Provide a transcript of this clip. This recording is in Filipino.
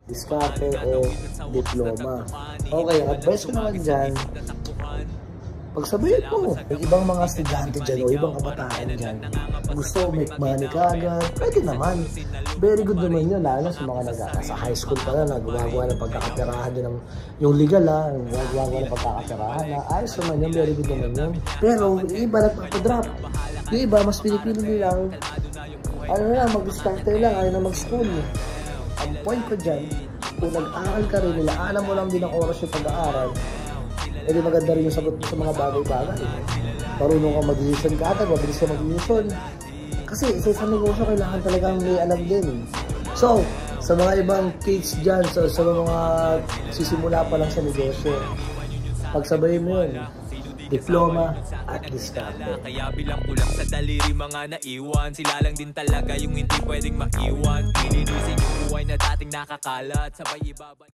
diskarte o diploma. Okay, advice ko naman dyan, pagsabihin mo, yung ibang mga estudyante dyan o ibang kabataan dyan, gusto make money ka agad, pwede naman. Very good naman yun, lalo sa mga nasa high school pa na, gumagawa ng pagkakapirahan din yung legal gumagawa ng pagkakapirahan na, ayos naman yun, very good naman yun. Pero yung iba nagpapadrop, yung iba mas pinipili nilang, mag-starter lang, ayaw na mag-school. Ang point ko dyan, kung nag-aaral ka rin nila, alam mo lang din ang oras yung pag-aaral, edi maganda rin yung sagot mo sa mga bagay-bagay. Marunong ka mag-decision ka agad, mabilis ka mag-decision. Kasi isa negosyo, kailangan talagang may alam din. So, sa mga ibang kids dyan, sa mga sisimula pa lang sa negosyo, pagsabayin mo yun, diploma at diskarte. Kaya bilang kulang sa daliri mga naiwan, sila lang din talaga yung hindi pwedeng maiwan. Lilinisin yung buhay na dating nakakalat, sabay ibaba.